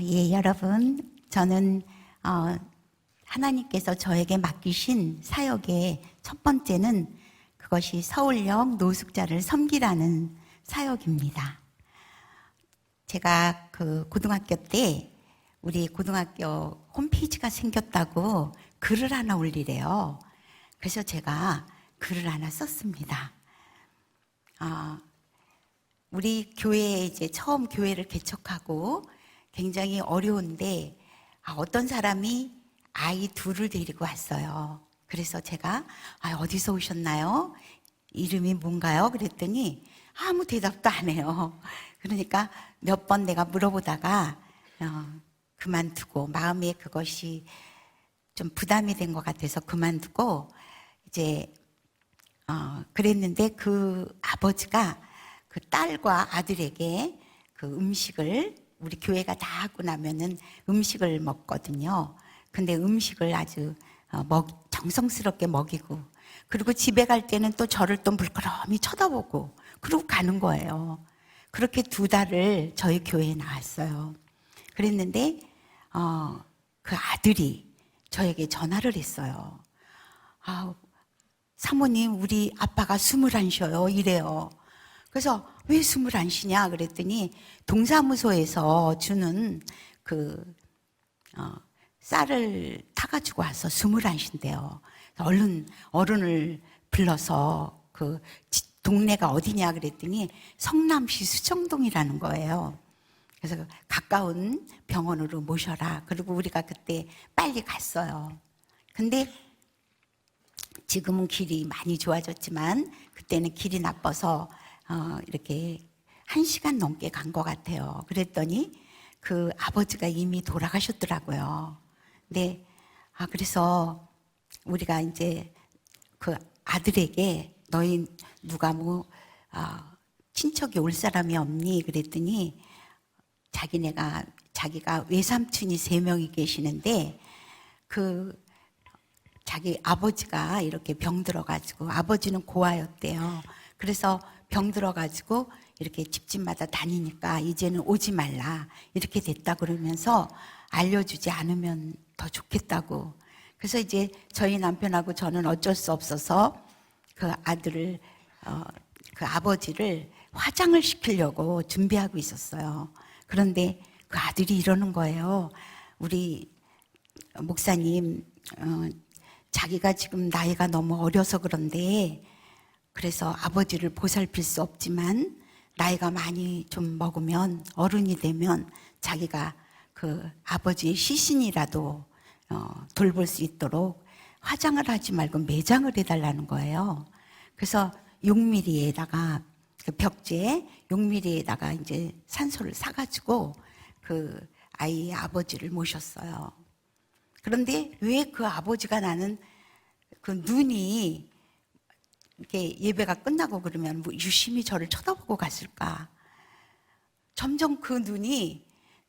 예, 여러분. 저는 하나님께서 저에게 맡기신 사역의 첫 번째는 그것이 서울역 노숙자를 섬기라는 사역입니다. 제가 그 고등학교 때 우리 고등학교 홈페이지가 생겼다고 글을 하나 올리래요. 그래서 제가 글을 하나 썼습니다. 우리 교회에 이제 처음 교회를 개척하고 굉장히 어려운데 어떤 사람이 아이 둘을 데리고 왔어요. 그래서 제가 어디서 오셨나요? 이름이 뭔가요? 그랬더니 아무 대답도 안 해요. 그러니까 몇 번 내가 물어보다가 그만두고 마음에 그것이 좀 부담이 된 것 같아서 그만두고 이제 그랬는데 그 아버지가 그 딸과 아들에게 그 음식을 우리 교회가 다 하고 나면은 음식을 먹거든요. 근데 음식을 아주 정성스럽게 먹이고 그리고 집에 갈 때는 또 저를 또 물끄러미 쳐다보고 그러고 가는 거예요. 그렇게 2달을 저희 교회에 나왔어요. 그랬는데 그 아들이 저에게 전화를 했어요. 사모님, 우리 아빠가 숨을 안 쉬어요. 이래요. 그래서 왜 숨을 안 쉬냐 그랬더니 동사무소에서 주는 그 쌀을 타가지고 와서 숨을 안 쉰대요. 얼른 어른을 불러서 그 동네가 어디냐 그랬더니 성남시 수정동이라는 거예요. 그래서 가까운 병원으로 모셔라. 그리고 우리가 그때 빨리 갔어요. 근데 지금은 길이 많이 좋아졌지만 그때는 길이 나빠서 이렇게 1시간 넘게 간 것 같아요. 그랬더니 그 아버지가 이미 돌아가셨더라고요. 근데 그래서 우리가 이제 그 아들에게 너희 누가 친척이 올 사람이 없니? 그랬더니 자기가 외삼촌이 3명이 계시는데 자기 아버지가 이렇게 병 들어가지고 아버지는 고아였대요. 그래서 병 들어가지고 이렇게 집집마다 다니니까 이제는 오지 말라 이렇게 됐다 그러면서 알려주지 않으면 더 좋겠다고. 그래서 이제 저희 남편하고 저는 어쩔 수 없어서 그 아들을 그 아버지를 화장을 시키려고 준비하고 있었어요. 그런데 그 아들이 이러는 거예요. 우리 목사님 자기가 지금 나이가 너무 어려서 그런데 그래서 아버지를 보살필 수 없지만 나이가 많이 좀 먹으면 어른이 되면 자기가 그 아버지의 시신이라도 돌볼 수 있도록 화장을 하지 말고 매장을 해달라는 거예요. 그래서 6mm에다가 그 벽지에 6mm에다가 이제 산소를 사가지고 그 아이의 아버지를 모셨어요. 그런데 왜 그 아버지가 나는 그 눈이 이렇게 예배가 끝나고 그러면 유심히 저를 쳐다보고 갔을까? 점점 그 눈이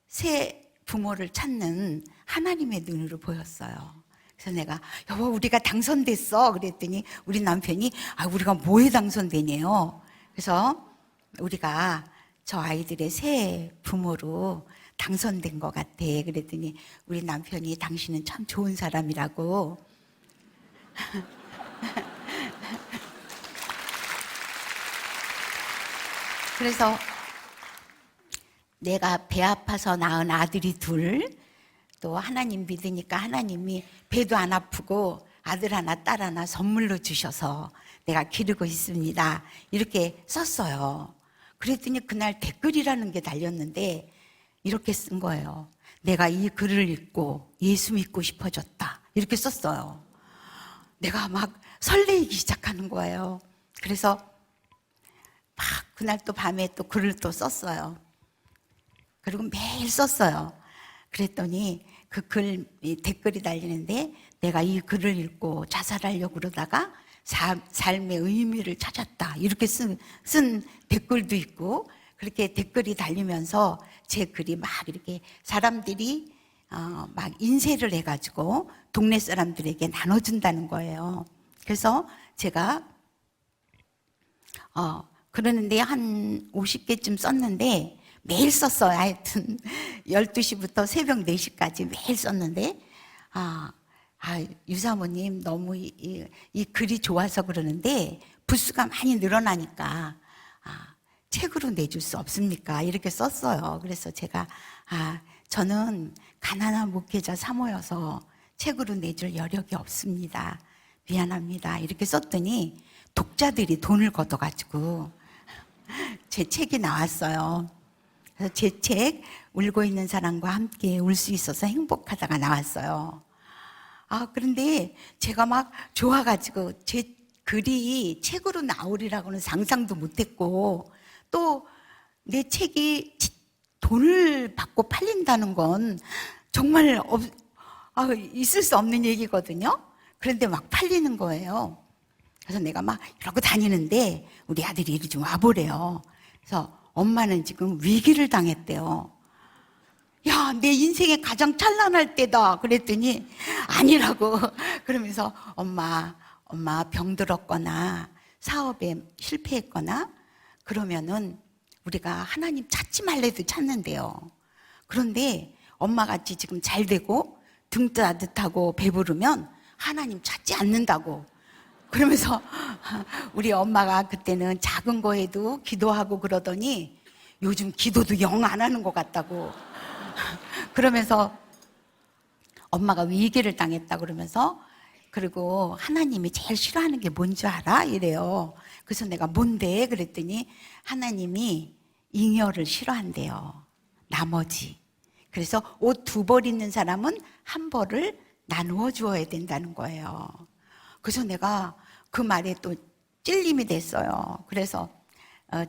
새 부모를 찾는 하나님의 눈으로 보였어요. 그래서 내가 여보 우리가 당선됐어 그랬더니 우리 남편이 우리가 뭐에 당선되냐요? 그래서 우리가 저 아이들의 새 부모로 당선된 것 같아. 그랬더니 우리 남편이 당신은 참 좋은 사람이라고. 그래서 내가 배 아파서 낳은 아들이 2, 또 하나님 믿으니까 하나님이 배도 안 아프고 아들 하나 딸 하나 선물로 주셔서 내가 기르고 있습니다. 이렇게 썼어요. 그랬더니 그날 댓글이라는 게 달렸는데 이렇게 쓴 거예요. 내가 이 글을 읽고 예수 믿고 싶어졌다. 이렇게 썼어요. 내가 막 설레이기 시작하는 거예요. 그래서 막 그날 또 밤에 또 글을 또 썼어요. 그리고 매일 썼어요. 그랬더니 그 댓글이 달리는데 내가 이 글을 읽고 자살하려고 그러다가 삶의 의미를 찾았다. 이렇게 쓴 댓글도 있고 그렇게 댓글이 달리면서 제 글이 막 이렇게 사람들이 막 인쇄를 해가지고 동네 사람들에게 나눠준다는 거예요. 그래서 제가 그러는데 한 50개쯤 썼는데 매일 썼어요. 하여튼 12시부터 새벽 4시까지 매일 썼는데 유사모님 너무 이 글이 좋아서 그러는데 부수가 많이 늘어나니까 책으로 내줄 수 없습니까? 이렇게 썼어요. 그래서 제가 저는 가난한 목회자 사모여서 책으로 내줄 여력이 없습니다. 미안합니다. 이렇게 썼더니 독자들이 돈을 걷어가지고 제 책이 나왔어요. 그래서 제 책 울고 있는 사람과 함께 울 수 있어서 행복하다가 나왔어요. 그런데 제가 막 좋아가지고 제 글이 책으로 나오리라고는 상상도 못했고 또 내 책이 돈을 받고 팔린다는 건 정말 있을 수 없는 얘기거든요. 그런데 막 팔리는 거예요. 그래서 내가 막 이러고 다니는데 우리 아들이 이리 좀 와보래요. 그래서 엄마는 지금 위기를 당했대요. 야, 내 인생의 가장 찬란할 때다. 그랬더니 아니라고. 그러면서 엄마 병들었거나 사업에 실패했거나 그러면은 우리가 하나님 찾지 말래도 찾는데요. 그런데 엄마같이 지금 잘 되고 등 따뜻하고 배부르면 하나님 찾지 않는다고. 그러면서 우리 엄마가 그때는 작은 거에도 기도하고 그러더니 요즘 기도도 영 안 하는 것 같다고. 그러면서 엄마가 위기를 당했다 그러면서 그리고 하나님이 제일 싫어하는 게 뭔지 알아? 이래요. 그래서 내가 뭔데? 그랬더니 하나님이 잉여를 싫어한대요. 나머지. 그래서 옷 2벌 있는 사람은 1벌을 나누어 주어야 된다는 거예요. 그래서 내가 그 말에 또 찔림이 됐어요. 그래서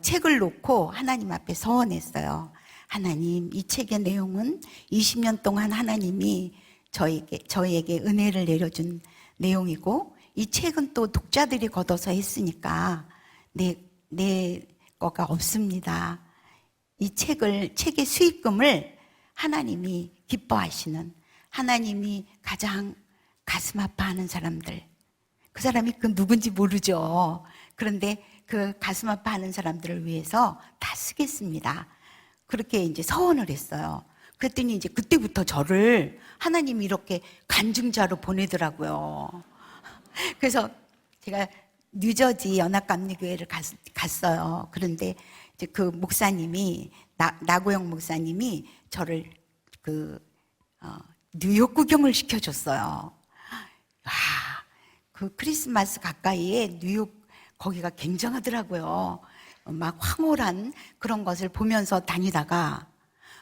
책을 놓고 하나님 앞에 서원했어요. 하나님, 이 책의 내용은 20년 동안 하나님이 저희에게 은혜를 내려준 내용이고 이 책은 또 독자들이 걷어서 했으니까 내 거가 없습니다. 이 책의 수익금을 하나님이 기뻐하시는 하나님이 가장 가슴 아파하는 사람들, 그 사람이 그 누군지 모르죠. 그런데 그 가슴 아파하는 사람들을 위해서 다 쓰겠습니다. 그렇게 이제 서원을 했어요. 그랬더니 이제 그때부터 저를 하나님이 이렇게 간증자로 보내더라고요. 그래서 제가 뉴저지 연합감리교회를 갔어요. 그런데 이제 그 목사님이 나고영 목사님이 저를 뉴욕 구경을 시켜줬어요. 그 크리스마스 가까이에 뉴욕 거기가 굉장하더라고요. 막 황홀한 그런 것을 보면서 다니다가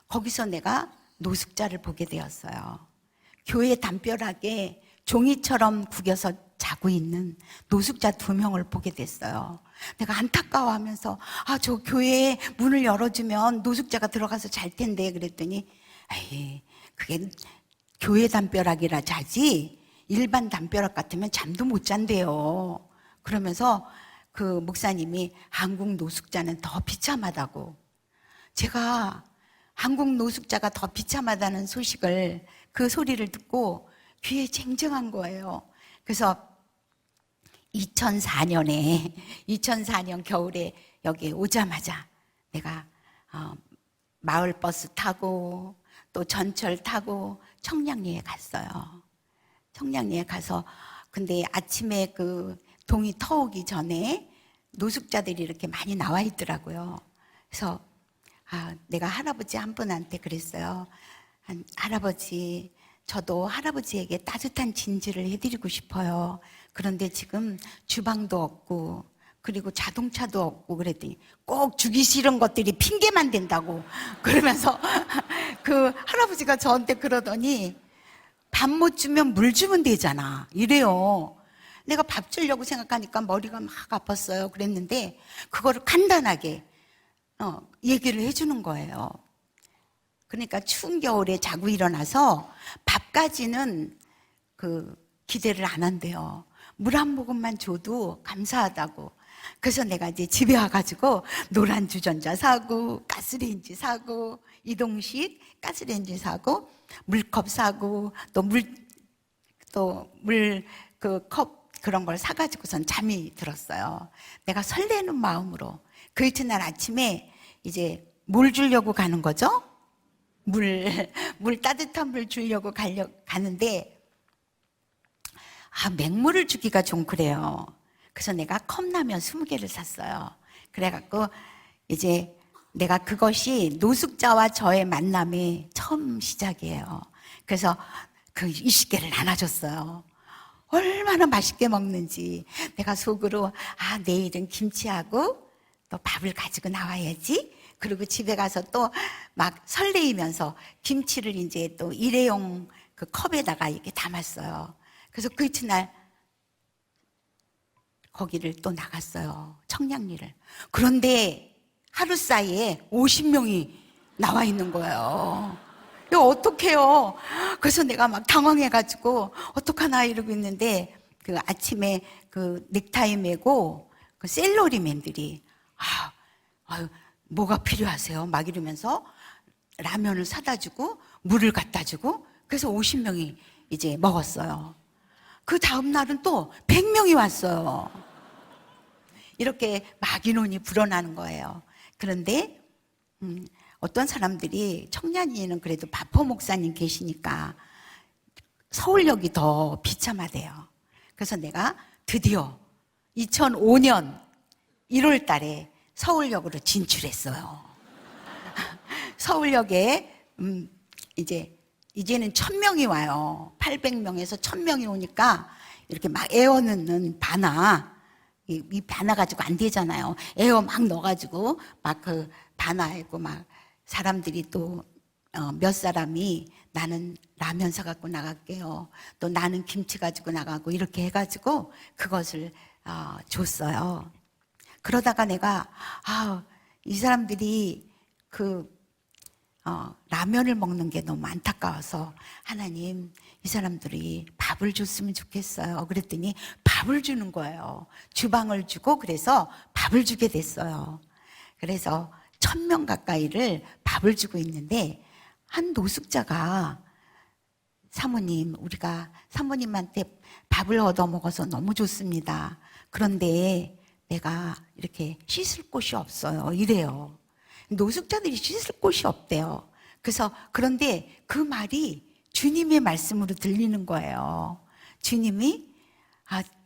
거기서 내가 노숙자를 보게 되었어요. 교회 담벼락에 종이처럼 구겨서 자고 있는 노숙자 2명을 보게 됐어요. 내가 안타까워하면서 저 교회에 문을 열어주면 노숙자가 들어가서 잘 텐데 그랬더니 에이, 그게 교회 담벼락이라 자지 일반 담벼락 같으면 잠도 못 잔대요. 그러면서 그 목사님이 한국 노숙자는 더 비참하다고. 제가 한국 노숙자가 더 비참하다는 소식을 그 소리를 듣고 귀에 쟁쟁한 거예요. 그래서 2004년 겨울에 여기 오자마자 내가 마을버스 타고 또 전철 타고 청량리에 갔어요. 청량리에 가서 근데 아침에 그 동이 터오기 전에 노숙자들이 이렇게 많이 나와 있더라고요. 그래서 내가 할아버지 한 분한테 그랬어요. 할아버지, 저도 할아버지에게 따뜻한 진지를 해드리고 싶어요. 그런데 지금 주방도 없고 그리고 자동차도 없고 그랬더니 꼭 주기 싫은 것들이 핑계만 된다고 그러면서 그 할아버지가 저한테 그러더니 밥 못 주면 물 주면 되잖아 이래요. 내가 밥 주려고 생각하니까 머리가 막 아팠어요. 그랬는데 그거를 간단하게 얘기를 해주는 거예요. 그러니까 추운 겨울에 자고 일어나서 밥까지는 기대를 안 한대요. 물 한 모금만 줘도 감사하다고. 그래서 내가 이제 집에 와가지고 노란 주전자 사고 가스레인지 사고 이동식 가스레인지 사고 물컵 사고 또 물 그 컵 그런 걸 사가지고선 잠이 들었어요. 내가 설레는 마음으로 그 이튿날 아침에 이제 뭘 주려고 가는 거죠? 물 따뜻한 물 주려고 가는데, 맹물을 주기가 좀 그래요. 그래서 내가 컵라면 20개를 샀어요. 그래갖고 이제 내가 그것이 노숙자와 저의 만남의 처음 시작이에요. 그래서 그 20개를 나눠줬어요. 얼마나 맛있게 먹는지 내가 속으로 내일은 김치하고 또 밥을 가지고 나와야지. 그리고 집에 가서 또 막 설레이면서 김치를 이제 또 일회용 그 컵에다가 이렇게 담았어요. 그래서 그 이튿날 거기를 또 나갔어요. 청량리를. 그런데 하루 사이에 50명이 나와 있는 거예요. 이거 어떡해요? 그래서 내가 막 당황해가지고 어떡하나 이러고 있는데 그 아침에 그 넥타이 메고 그 셀러리맨들이 뭐가 필요하세요? 막 이러면서 라면을 사다 주고 물을 갖다 주고 그래서 50명이 이제 먹었어요. 그 다음 날은 또 100명이 왔어요. 이렇게 막 인원이 불어나는 거예요. 그런데 어떤 사람들이 청량리에는 그래도 바포 목사님 계시니까 서울역이 더 비참하대요. 그래서 내가 드디어 2005년 1월 달에 서울역으로 진출했어요. 서울역에 이제는 1000명이 와요. 800명에서 1000명이 오니까 이렇게 막 에어 넣는 바나, 이 바나 가지고 안 되잖아요. 에어 막 넣어가지고 막 그 바나하고 막 사람들이 또 몇 사람이 나는 라면 사갖고 나갈게요. 또 나는 김치 가지고 나가고 이렇게 해가지고 그것을 줬어요. 그러다가 내가 이 사람들이 라면을 먹는 게 너무 안타까워서 하나님 이 사람들이 밥을 줬으면 좋겠어요. 그랬더니 밥을 주는 거예요. 주방을 주고 그래서 밥을 주게 됐어요. 그래서 1000명 가까이를 밥을 주고 있는데 한 노숙자가 사모님 우리가 사모님한테 밥을 얻어 먹어서 너무 좋습니다. 그런데 내가 이렇게 씻을 곳이 없어요. 이래요. 노숙자들이 씻을 곳이 없대요. 그래서 그런데 그 말이 주님의 말씀으로 들리는 거예요. 주님이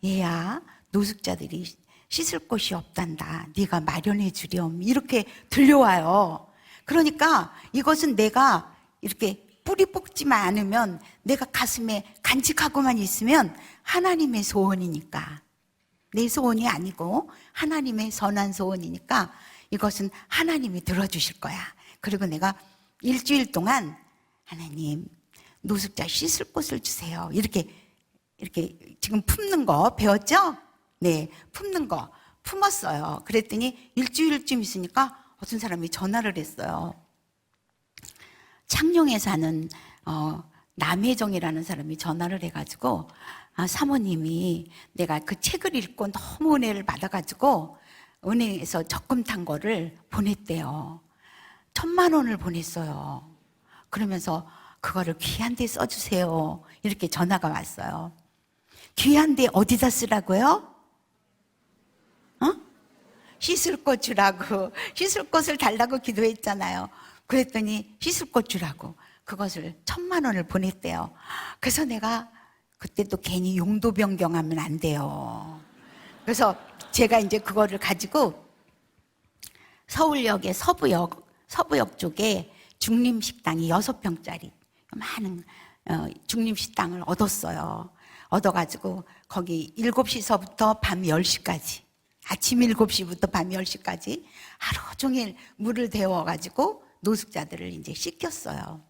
얘야 노숙자들이 씻을 곳이 없단다. 네가 마련해 주렴. 이렇게 들려와요. 그러니까 이것은 내가 이렇게 뿌리 뽑지만 않으면 내가 가슴에 간직하고만 있으면 하나님의 소원이니까 내 소원이 아니고 하나님의 선한 소원이니까 이것은 하나님이 들어주실 거야. 그리고 내가 일주일 동안 하나님 노숙자 씻을 곳을 주세요. 이렇게 지금 품는 거 배웠죠? 네, 품는 거 품었어요. 그랬더니 일주일쯤 있으니까 어떤 사람이 전화를 했어요. 창녕에 사는 남혜정이라는 사람이 전화를 해가지고 사모님이 내가 그 책을 읽고 너무 은혜를 받아가지고 은행에서 적금 탄 거를 보냈대요. 1000만 원을 보냈어요. 그러면서 그거를 귀한 데 써주세요. 이렇게 전화가 왔어요. 귀한 데 어디다 쓰라고요? 씻을 곳 주라고. 씻을 곳을 달라고 기도했잖아요. 그랬더니 씻을 곳 주라고 그것을 1000만 원을 보냈대요. 그래서 내가 그때 또 괜히 용도 변경하면 안 돼요. 그래서 제가 이제 그거를 가지고 서울역의 서부역 쪽에 중림식당이 6평짜리 많은 중림식당을 얻었어요. 얻어가지고 거기 7시서부터 밤 10시까지 아침 7시부터 밤 10시까지 하루 종일 물을 데워가지고 노숙자들을 이제 씻겼어요.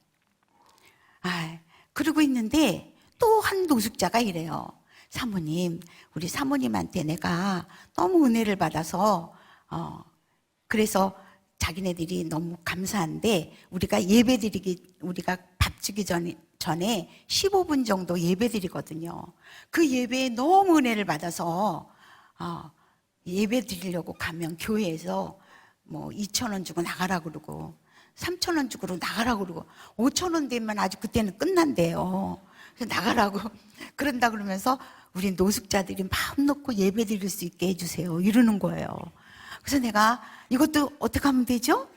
그러고 있는데 또 한 노숙자가 이래요. 사모님, 우리 사모님한테 내가 너무 은혜를 받아서 그래서 자기네들이 너무 감사한데 우리가 우리가 밥 주기 전에 15분 정도 예배 드리거든요. 그 예배에 너무 은혜를 받아서 예배 드리려고 가면 교회에서 뭐 2,000원 주고 나가라 그러고 3,000원 주고 나가라 그러고 5,000원 되면 아주 그때는 끝난대요. 그래서 나가라고 그런다 그러면서 우리 노숙자들이 마음 놓고 예배 드릴 수 있게 해주세요 이러는 거예요. 그래서 내가 이것도 어떻게 하면 되죠?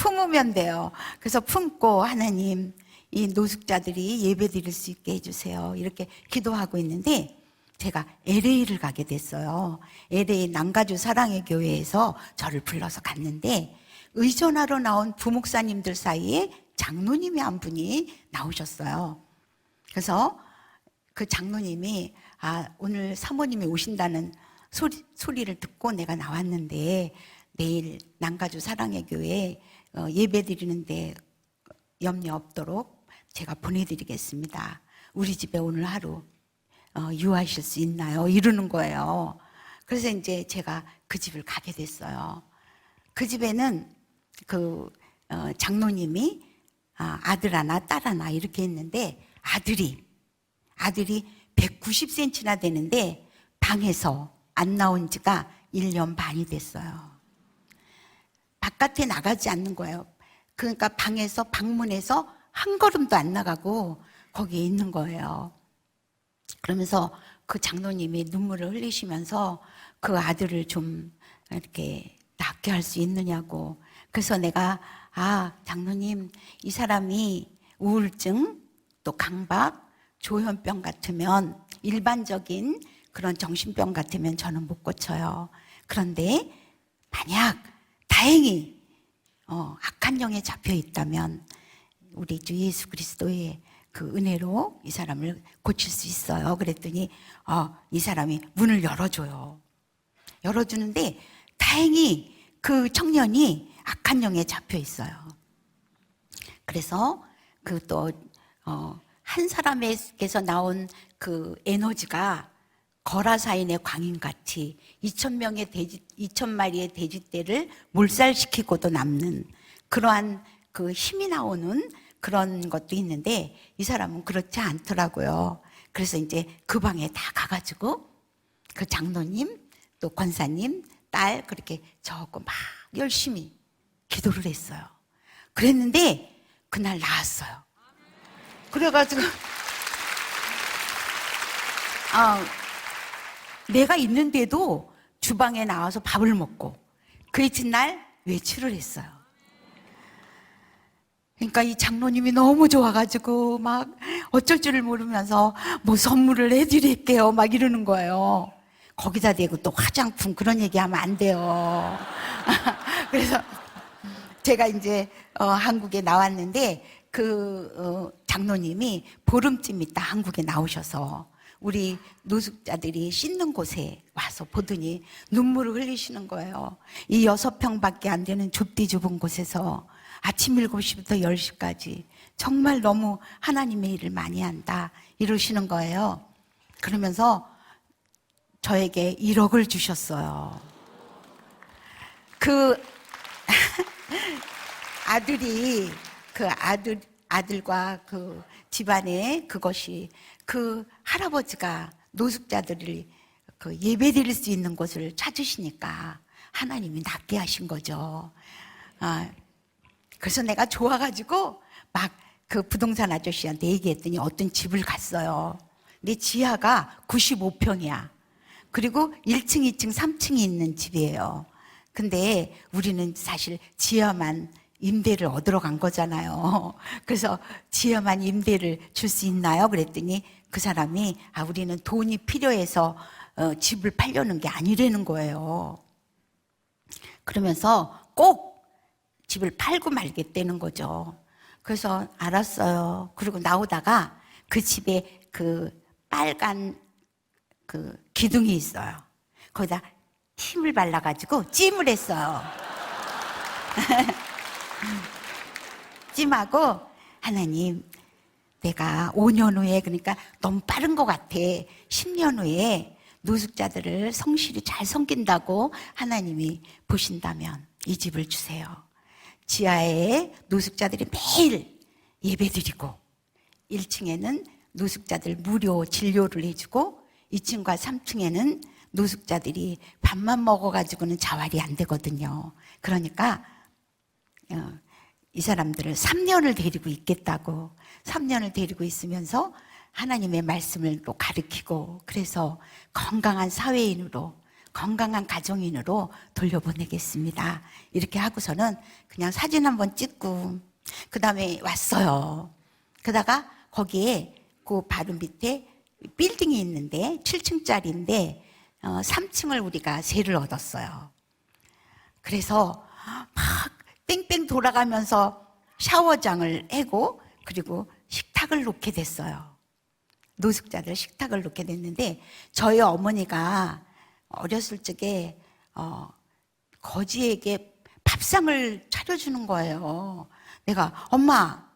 품으면 돼요. 그래서 품고 하나님 이 노숙자들이 예배 드릴 수 있게 해주세요. 이렇게 기도하고 있는데 제가 LA를 가게 됐어요. LA 남가주 사랑의 교회에서 저를 불러서 갔는데 의전하러 나온 부목사님들 사이에 장로님이 한 분이 나오셨어요. 그래서 그 장로님이 오늘 사모님이 오신다는 소리를 듣고 내가 나왔는데 내일 남가주 사랑의 교회 예배 드리는데 염려 없도록 제가 보내드리겠습니다. 우리 집에 오늘 하루 유하실 수 있나요? 이러는 거예요. 그래서 이제 제가 그 집을 가게 됐어요. 그 집에는 그 장로님이 아들 하나 딸 하나 이렇게 있는데 아들이 190cm나 되는데 방에서 안 나온 지가 1년 반이 됐어요. 바깥에 나가지 않는 거예요. 그러니까 방문에서 한 걸음도 안 나가고 거기에 있는 거예요. 그러면서 그 장로님이 눈물을 흘리시면서 그 아들을 좀 이렇게 낫게 할 수 있느냐고. 그래서 내가 장로님 이 사람이 우울증 또 강박 조현병 같으면 일반적인 그런 정신병 같으면 저는 못 고쳐요. 그런데 만약 다행히 악한 영에 잡혀 있다면 우리 주 예수 그리스도의 그 은혜로 이 사람을 고칠 수 있어요. 그랬더니 이 사람이 문을 열어줘요. 열어주는데 다행히 그 청년이 악한 영에 잡혀 있어요. 그래서 그 또 한 사람에게서 나온 그 에너지가 거라사인의 광인같이 2,000마리의 돼지떼를 몰살시키고도 남는 그러한 그 힘이 나오는 그런 것도 있는데 이 사람은 그렇지 않더라고요. 그래서 이제 그 방에 다 가가지고 그 장로님 또 권사님 딸 그렇게 적고 막 열심히 기도를 했어요. 그랬는데 그날 나았어요. 그래가지고 내가 있는데도 주방에 나와서 밥을 먹고 그 이튿날 외출을 했어요. 그러니까 이 장로님이 너무 좋아가지고 막 어쩔 줄을 모르면서 뭐 선물을 해드릴게요 막 이러는 거예요. 거기다 대고 또 화장품 그런 얘기하면 안 돼요. 그래서 제가 이제 한국에 나왔는데 그 장로님이 보름쯤 있다 한국에 나오셔서 우리 노숙자들이 씻는 곳에 와서 보더니 눈물을 흘리시는 거예요. 이 6평밖에 안 되는 좁은 곳에서 아침 7시부터 10시까지 정말 너무 하나님의 일을 많이 한다 이러시는 거예요. 그러면서 저에게 1억을 주셨어요. 그 아들과 그 집안에 그것이 그 할아버지가 노숙자들을 그 예배 드릴 수 있는 곳을 찾으시니까 하나님이 낫게 하신 거죠. 그래서 내가 좋아가지고 막 그 부동산 아저씨한테 얘기했더니 어떤 집을 갔어요. 근데 지하가 95평이야. 그리고 1층, 2층, 3층이 있는 집이에요. 근데 우리는 사실 지하만 임대를 얻으러 간 거잖아요. 그래서 지하만 임대를 줄 수 있나요? 그랬더니 그 사람이 우리는 돈이 필요해서 집을 팔려는 게 아니라는 거예요. 그러면서 꼭 집을 팔고 말겠다는 거죠. 그래서 알았어요. 그리고 나오다가 그 집에 그 빨간 그 기둥이 있어요. 거기다 힘을 발라가지고 찜을 했어요. 찜하고 하나님 내가 5년 후에 그러니까 너무 빠른 것 같아. 10년 후에 노숙자들을 성실히 잘 섬긴다고 하나님이 보신다면 이 집을 주세요. 지하에 노숙자들이 매일 예배드리고 1층에는 노숙자들 무료 진료를 해주고 2층과 3층에는 노숙자들이 밥만 먹어가지고는 자활이 안 되거든요. 그러니까 이 사람들을 3년을 데리고 있겠다고 3년을 데리고 있으면서 하나님의 말씀을 또 가르치고 그래서 건강한 사회인으로 건강한 가정인으로 돌려보내겠습니다. 이렇게 하고서는 그냥 사진 한번 찍고 그 다음에 왔어요. 그러다가 거기에 그 바로 밑에 빌딩이 있는데 7층짜리인데 3층을 우리가 세를 얻었어요. 그래서 막 뺑뺑 돌아가면서 샤워장을 해고 그리고 식탁을 놓게 됐어요. 노숙자들 식탁을 놓게 됐는데 저희 어머니가 어렸을 적에 거지에게 밥상을 차려주는 거예요. 내가 엄마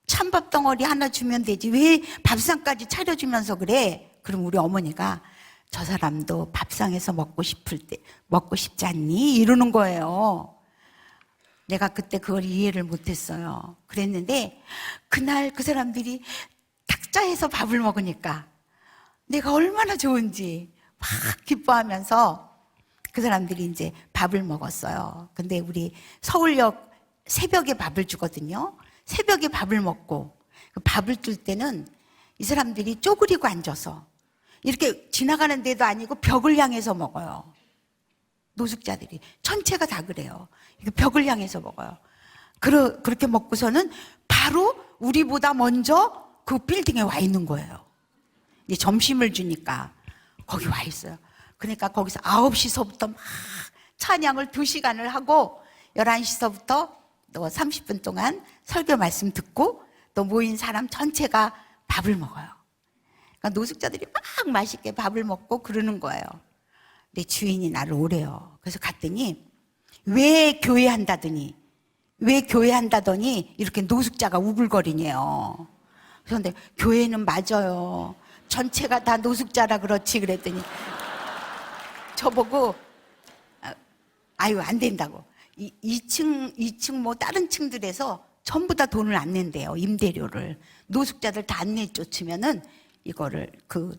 찬밥 덩어리 하나 주면 되지 왜 밥상까지 차려주면서 그래? 그럼 우리 어머니가 저 사람도 밥상에서 먹고 싶지 않니? 이러는 거예요. 내가 그때 그걸 이해를 못했어요. 그랬는데 그날 그 사람들이 탁자에서 밥을 먹으니까 내가 얼마나 좋은지 막 기뻐하면서 그 사람들이 이제 밥을 먹었어요. 근데 우리 서울역 새벽에 밥을 주거든요. 새벽에 밥을 먹고 그 밥을 줄 때는 이 사람들이 쪼그리고 앉아서 이렇게 지나가는 데도 아니고 벽을 향해서 먹어요. 노숙자들이 전체가 다 그래요. 벽을 향해서 먹어요. 그렇게 먹고서는 바로 우리보다 먼저 그 빌딩에 와 있는 거예요. 이제 점심을 주니까 거기 와 있어요. 그러니까 거기서 9시서부터 막 찬양을 2시간을 하고 11시서부터 또 30분 동안 설교 말씀 듣고 또 모인 사람 전체가 밥을 먹어요. 그러니까 노숙자들이 막 맛있게 밥을 먹고 그러는 거예요. 내 주인이 나를 오래요. 그래서 갔더니 왜 교회한다더니 이렇게 노숙자가 우글거리네요. 그런데 교회는 맞아요. 전체가 다 노숙자라 그렇지 그랬더니 저보고 아유 안 된다고. 2층 뭐 다른 층들에서 전부 다 돈을 안 낸대요. 임대료를. 노숙자들 다 안 내쫓으면은 이거를 그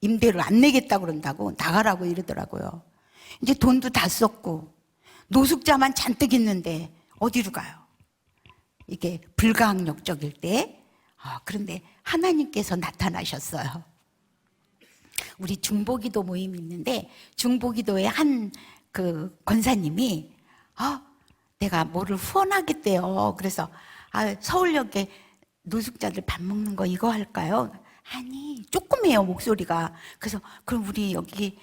임대료 안 내겠다고 그런다고 나가라고 이러더라고요. 이제 돈도 다 썼고 노숙자만 잔뜩 있는데 어디로 가요? 이게 불가항력적일 때 그런데 하나님께서 나타나셨어요. 우리 중보기도 모임이 있는데 중보기도의 한 그 권사님이 내가 뭐를 후원하겠대요. 그래서 서울역에 노숙자들 밥 먹는 거 이거 할까요? 아니 조그매요 목소리가. 그래서 그럼 우리 여기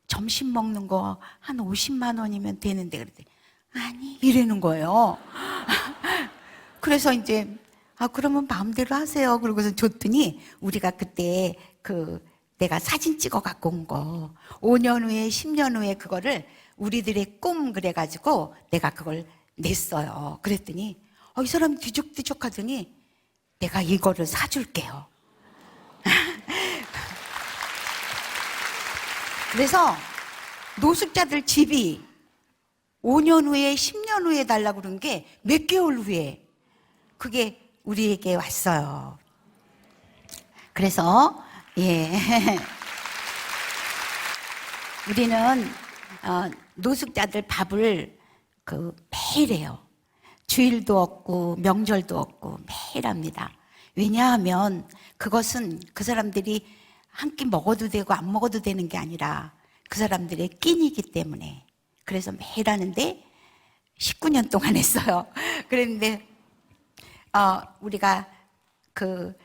점심 먹는 거 한 50만 원이면 되는데 그랬더니 아니 이러는 거예요. 그래서 이제 그러면 마음대로 하세요. 그러고서 줬더니 우리가 그때 내가 사진 찍어 갖고 온 거 5년 후에 10년 후에 그거를 우리들의 꿈 그래가지고 내가 그걸 냈어요. 그랬더니 이 사람 뒤적뒤적 하더니 내가 이거를 사줄게요. 그래서 노숙자들 집이 5년 후에 10년 후에 달라고 그런 게 몇 개월 후에 그게 우리에게 왔어요. 그래서 우리는 노숙자들 밥을 매일 해요. 주일도 없고 명절도 없고 매일 합니다. 왜냐하면 그것은 그 사람들이 한 끼 먹어도 되고 안 먹어도 되는 게 아니라 그 사람들의 끼니이기 때문에. 그래서 매일 하는데 19년 동안 했어요. 그랬는데 우리가 그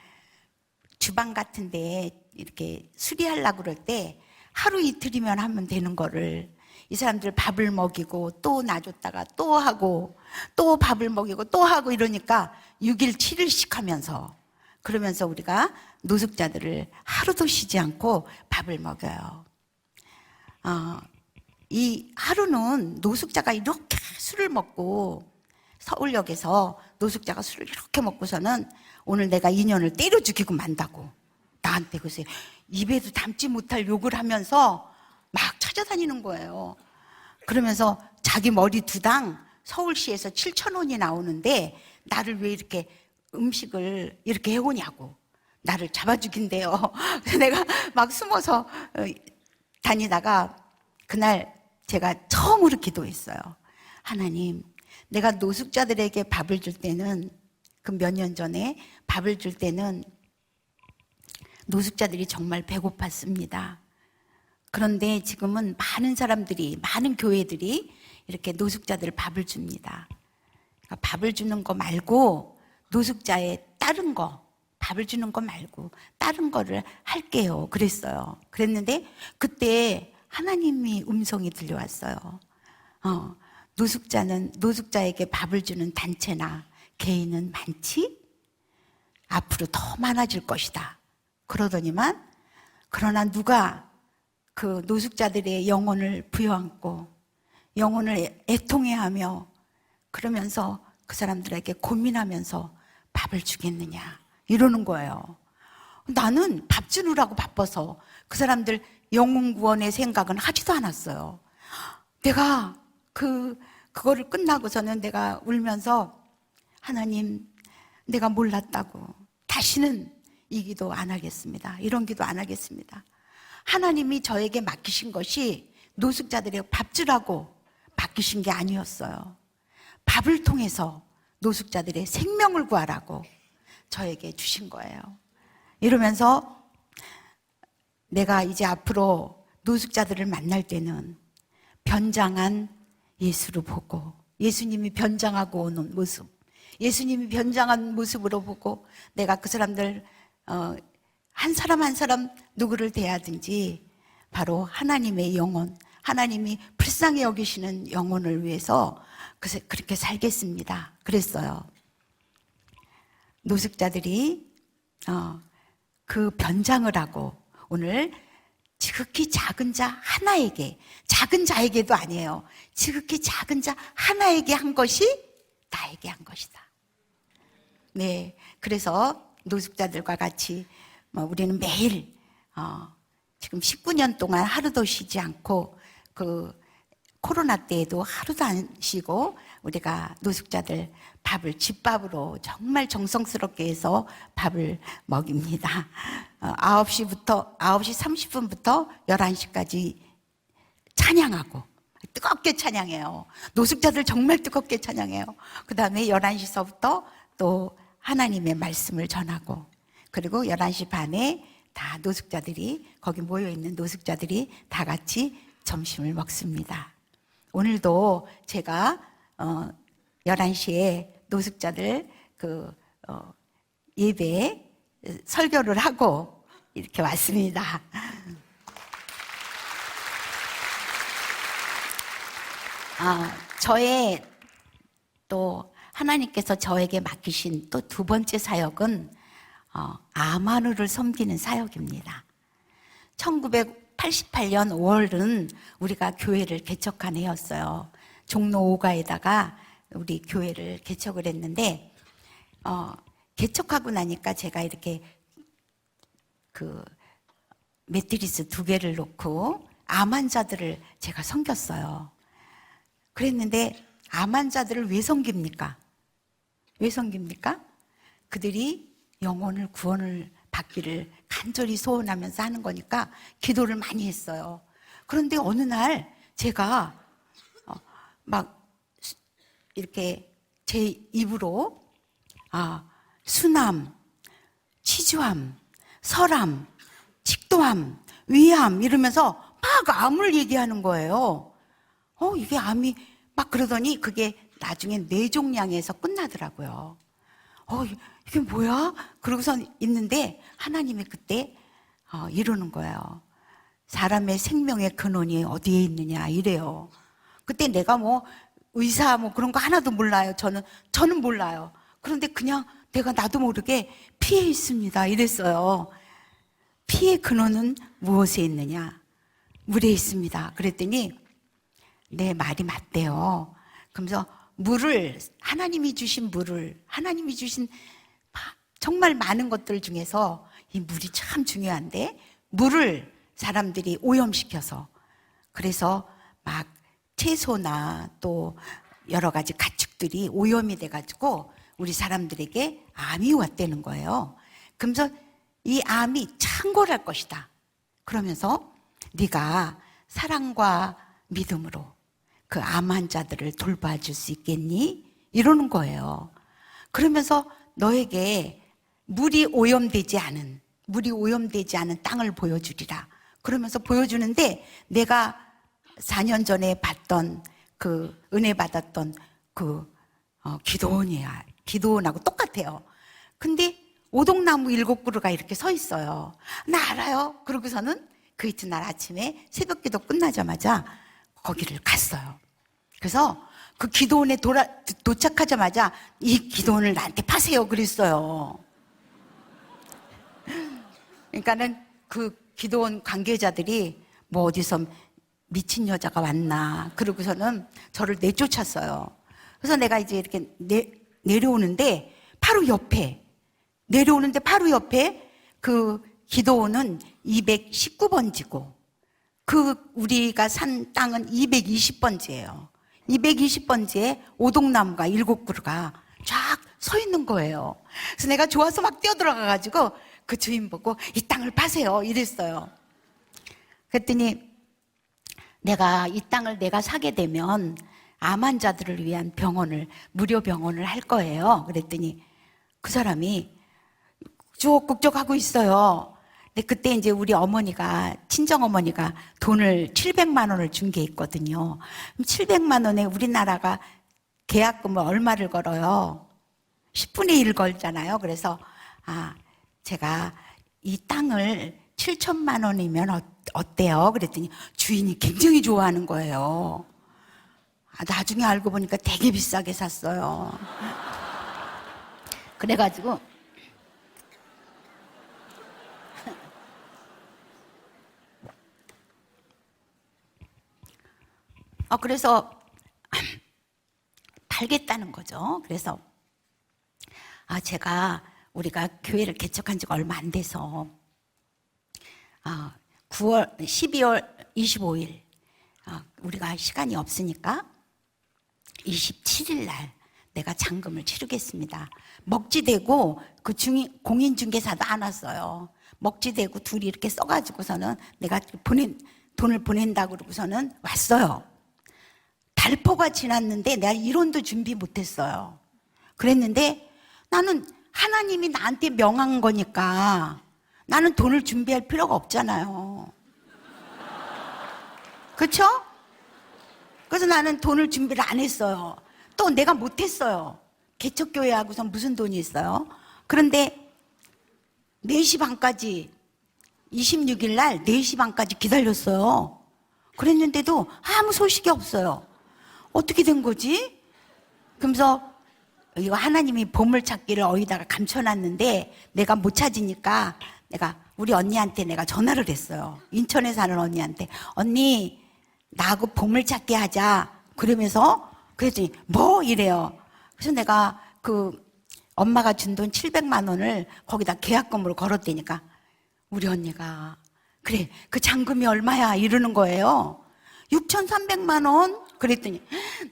주방 같은데 이렇게 수리하려고 그럴 때 하루 이틀이면 하면 되는 거를 이 사람들 밥을 먹이고 또 놔줬다가 또 하고 또 밥을 먹이고 또 하고 이러니까 6일 7일씩 하면서 그러면서 우리가 노숙자들을 하루도 쉬지 않고 밥을 먹여요. 이 하루는 노숙자가 이렇게 술을 먹고 서울역에서 노숙자가 술을 이렇게 먹고서는 오늘 내가 인연을 때려 죽이고 만다고 나한테 글쎄 입에도 담지 못할 욕을 하면서 막 찾아다니는 거예요. 그러면서 자기 머리 두당 서울시에서 7,000원이 나오는데 나를 왜 이렇게 음식을 이렇게 해오냐고 나를 잡아 죽인대요. 그래서 내가 막 숨어서 다니다가 그날 제가 처음으로 기도했어요. 하나님, 내가 노숙자들에게 밥을 줄 때는 그 몇 년 전에 밥을 줄 때는 노숙자들이 정말 배고팠습니다. 그런데 지금은 많은 사람들이, 많은 교회들이 이렇게 노숙자들 밥을 줍니다. 그러니까 밥을 주는 거 말고 노숙자의 다른 거, 밥을 주는 거 말고 다른 거를 할게요. 그랬어요. 그랬는데 그때 하나님이 음성이 들려왔어요. 노숙자에게 밥을 주는 단체나 개인은 많지? 앞으로 더 많아질 것이다. 그러더니만, 그러나 누가 그 노숙자들의 영혼을 부여안고 영혼을 애통해하며 그러면서 그 사람들에게 고민하면서 밥을 주겠느냐 이러는 거예요. 나는 밥 주느라고 바빠서 그 사람들 영혼 구원의 생각은 하지도 않았어요. 내가 그거를 끝나고서는 내가 울면서, 하나님, 내가 몰랐다고 다시는 이 기도 안 하겠습니다. 이런 기도 안 하겠습니다. 하나님이 저에게 맡기신 것이 노숙자들에게 밥 주라고 맡기신 게 아니었어요. 밥을 통해서 노숙자들의 생명을 구하라고 저에게 주신 거예요. 이러면서 내가 이제 앞으로 노숙자들을 만날 때는 변장한 예수를 보고, 예수님이 변장하고 오는 모습, 예수님이 변장한 모습으로 보고 내가 그 사람들 한 사람 한 사람 누구를 대하든지 바로 하나님의 영혼, 하나님이 불쌍히 여기시는 영혼을 위해서 그렇게 살겠습니다. 그랬어요. 노숙자들이 그 변장을 하고 오늘 지극히 작은 자 하나에게, 작은 자에게도 아니에요. 지극히 작은 자 하나에게 한 것이 나에게 한 것이다. 네, 그래서 노숙자들과 같이 우리는 매일 지금 19년 동안 하루도 쉬지 않고 그 코로나 때에도 하루도 안 쉬고 우리가 노숙자들 밥을 집밥으로 정말 정성스럽게 해서 밥을 먹입니다. 9시 30분부터 11시까지 찬양하고 뜨겁게 찬양해요. 노숙자들 정말 뜨겁게 찬양해요. 그 다음에 11시서부터 또 하나님의 말씀을 전하고, 그리고 11시 반에 다 노숙자들이, 거기 모여있는 노숙자들이 다 같이 점심을 먹습니다. 오늘도 제가 11시에 노숙자들 예배 설교를 하고 이렇게 왔습니다. 저의 또 하나님께서 저에게 맡기신 또 두 번째 사역은 아마누를 섬기는 사역입니다. 1988년 5월은 우리가 교회를 개척한 해였어요. 종로 5가에다가 우리 교회를 개척을 했는데, 개척하고 나니까 제가 이렇게 매트리스 2개를 놓고 암 환자들을 제가 섬겼어요. 그랬는데 암 환자들을 왜 섬깁니까? 왜 섬깁니까? 그들이 영혼을 구원을 받기를 간절히 소원하면서 하는 거니까 기도를 많이 했어요. 그런데 어느 날 제가 막 이렇게 제 입으로 순암, 치주암, 설암, 식도암, 위암 이러면서 막 암을 얘기하는 거예요. 이게 암이 막 그러더니 그게 나중에 뇌종양에서 끝나더라고요. 이게 뭐야? 그러고서 있는데 하나님이 그때 이러는 거예요. 사람의 생명의 근원이 어디에 있느냐 이래요. 그때 내가 의사 그런 거 하나도 몰라요. 저는 몰라요. 그런데 그냥 내가 나도 모르게 피에 있습니다 이랬어요. 피의 근원은 무엇에 있느냐? 물에 있습니다. 그랬더니 내 말이 맞대요. 그러면서 하나님이 주신 정말 많은 것들 중에서 이 물이 참 중요한데, 물을 사람들이 오염시켜서, 그래서 막 채소나 또 여러 가지 가축들이 오염이 돼가지고 우리 사람들에게 암이 왔다는 거예요. 그러면서 이 암이 창궐할 것이다. 그러면서 네가 사랑과 믿음으로 그 암 환자들을 돌봐줄 수 있겠니? 이러는 거예요. 그러면서 너에게 물이 오염되지 않은 땅을 보여주리라. 그러면서 보여주는데 내가 4년 전에 봤던 그 은혜 받았던 그 기도원이야. 기도원하고 똑같아요. 근데 오동나무 7그루가 이렇게 서 있어요. 나 알아요. 그러고서는 그 이튿날 아침에 새벽기도 끝나자마자 거기를 갔어요. 그래서 그 기도원에 도착하자마자 이 기도원을 나한테 파세요 그랬어요. 그러니까는 그 기도원 관계자들이 뭐 어디서 미친 여자가 왔나 그러고서는 저를 내쫓았어요. 그래서 내가 이제 이렇게 내려오는데 바로 옆에 그 기도원은 219번지고 그 우리가 산 땅은 220번지예요. 220번지에 오동나무가 7그루가 쫙 서 있는 거예요. 그래서 내가 좋아서 막 뛰어들어가가지고 그 주인 보고 이 땅을 파세요 이랬어요. 그랬더니 내가 이 땅을 내가 사게 되면 암 환자들을 위한 무료 병원을 할 거예요. 그랬더니 그 사람이 쭉 하고 있어요. 근데 그때 이제 우리 어머니가, 친정어머니가 돈을 700만 원을 준 게 있거든요. 700만 원에 우리나라가 계약금을 얼마를 걸어요? 10분의 1 걸잖아요. 그래서 제가 이 땅을 7천만 원이면 어때요? 그랬더니 주인이 굉장히 좋아하는 거예요. 나중에 알고 보니까 되게 비싸게 샀어요. 그래가지고 그래서 팔겠다는 거죠. 그래서 우리가 교회를 개척한 지가 얼마 안 돼서 12월 25일 우리가 시간이 없으니까 27일 날 내가 잔금을 치르겠습니다. 먹지대고 그 공인중개사도 안 왔어요. 먹지대고 둘이 이렇게 써가지고서는 내가 돈을 보낸다고 그러고서는 왔어요. 달포가 지났는데 내가 이론도 준비 못했어요. 그랬는데 나는 하나님이 나한테 명한 거니까 나는 돈을 준비할 필요가 없잖아요. 그렇죠? 그래서 나는 돈을 준비를 안 했어요. 또 내가 못했어요. 개척교회하고서 무슨 돈이 있어요? 그런데 4시 반까지 26일 날 4시 반까지 기다렸어요. 그랬는데도 아무 소식이 없어요. 어떻게 된 거지? 그러면서 이거 하나님이 보물찾기를 어디다가 감춰놨는데 내가 못 찾으니까 내가 우리 언니한테 내가 전화를 했어요. 인천에 사는 언니한테. 언니 나하고 보물찾기 하자. 그러면서 그랬더니 뭐 이래요. 그래서 내가 그 엄마가 준 돈 700만 원을 거기다 계약금으로 걸었다니까 우리 언니가 그래 그 잔금이 얼마야 이러는 거예요. 6,300만 원? 그랬더니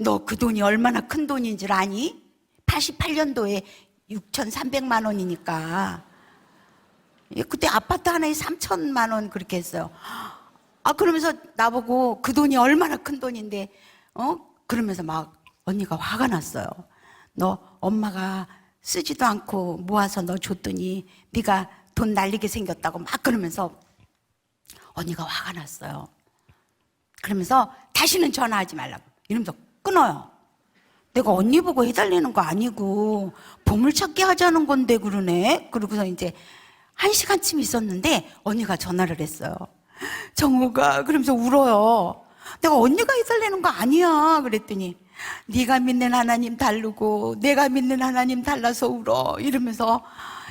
너 그 돈이 얼마나 큰 돈인 줄 아니? 88년도에 6,300만 원이니까 그때 아파트 하나에 3천만 원 그렇게 했어요. 그러면서 나보고 그 돈이 얼마나 큰 돈인데 그러면서 막 언니가 화가 났어요. 너 엄마가 쓰지도 않고 모아서 너 줬더니 네가 돈 날리게 생겼다고 막 그러면서 언니가 화가 났어요. 그러면서 다시는 전화하지 말라고 이러면서 끊어요. 내가 언니 보고 해달라는 거 아니고 보물찾기 하자는 건데 그러네. 그러고서 이제 1시간쯤 있었는데 언니가 전화를 했어요. 정우가 그러면서 울어요. 내가 언니가 해달라는 거 아니야. 그랬더니 네가 믿는 하나님 다르고 내가 믿는 하나님 달라서 울어 이러면서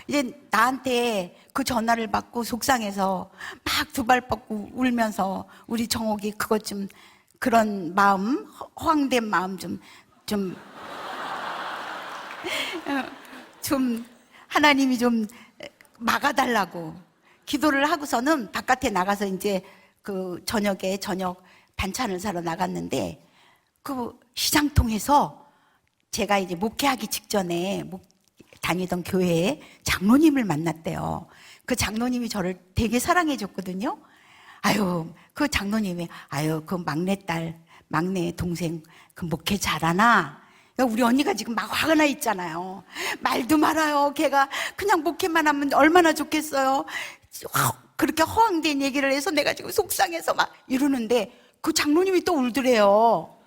이제 나한테 그 전화를 받고 속상해서 막 두 발 뻗고 울면서 우리 정옥이 그것 좀 그런 마음 허황된 마음 좀 하나님이 좀 막아달라고 기도를 하고서는 바깥에 나가서 이제 그 저녁에 저녁 반찬을 사러 나갔는데 그 시장통에서 제가 이제 목회하기 직전에 다니던 교회에 장로님을 만났대요. 그 장로님이 저를 되게 사랑해 줬거든요. 그 장로님이 그 막내딸 막내 동생 그 목회 잘하나? 우리 언니가 지금 막 화가 나 있잖아요. 말도 말아요. 걔가 그냥 목회만 하면 얼마나 좋겠어요. 그렇게 허황된 얘기를 해서 내가 지금 속상해서 막 이러는데 그 장로님이 또 울더래요.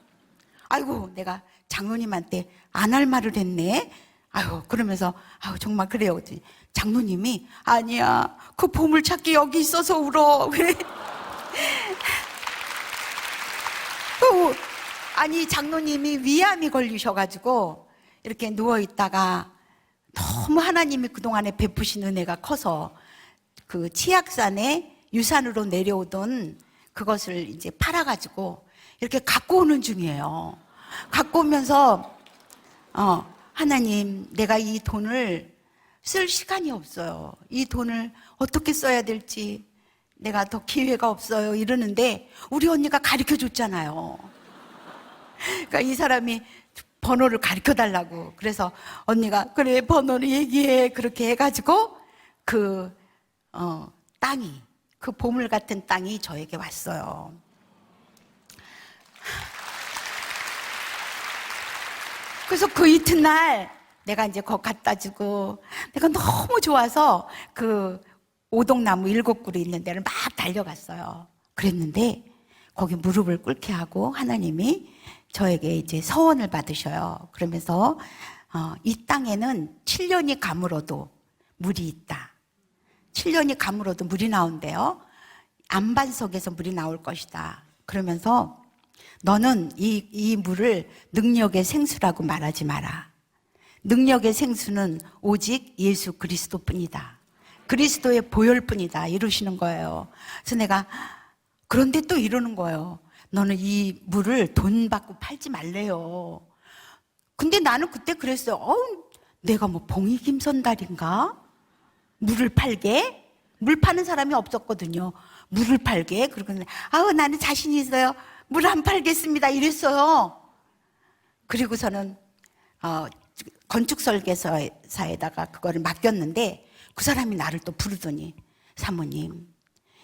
아이고, 내가 장로님한테 안 할 말을 했네. 아유, 그러면서, 아유, 정말 그래요. 그랬더니 장로님이, 아니야, 그 보물찾기 여기 있어서 울어. 그래. 아니, 장로님이 위암이 걸리셔가지고 이렇게 누워있다가 너무 하나님이 그동안에 베푸신 은혜가 커서 그 치악산에 유산으로 내려오던 그것을 이제 팔아가지고 이렇게 갖고 오는 중이에요. 갖고 오면서, 하나님, 내가 이 돈을 쓸 시간이 없어요. 이 돈을 어떻게 써야 될지 내가 더 기회가 없어요. 이러는데 우리 언니가 가르쳐 줬잖아요. 그러니까 이 사람이 번호를 가르쳐 달라고. 그래서 언니가 그래, 번호를 얘기해. 그렇게 해가지고 땅이, 그 보물 같은 땅이 저에게 왔어요. 그래서 그 이튿날 내가 이제 거 갖다 주고 내가 너무 좋아서 그 오동나무 7그루 있는 데를 막 달려갔어요. 그랬는데 거기 무릎을 꿇게 하고 하나님이 저에게 이제 서원을 받으셔요. 그러면서 이 땅에는 7년이 가물어도 물이 있다. 7년이 가물어도 물이 나온대요. 안반석에서 물이 나올 것이다. 그러면서 너는 이 물을 능력의 생수라고 말하지 마라. 능력의 생수는 오직 예수 그리스도뿐이다. 그리스도의 보혈뿐이다. 이러시는 거예요. 그래서 내가 그런데 또 이러는 거예요. 너는 이 물을 돈 받고 팔지 말래요. 근데 나는 그때 그랬어요. 내가 뭐 봉익임선달인가? 물을 팔게? 물 파는 사람이 없었거든요. 물을 팔게? 그러고 나는 자신 있어요. 물 안 팔겠습니다. 이랬어요. 그리고서는 건축설계사에다가 그거를 맡겼는데 그 사람이 나를 또 부르더니 사모님,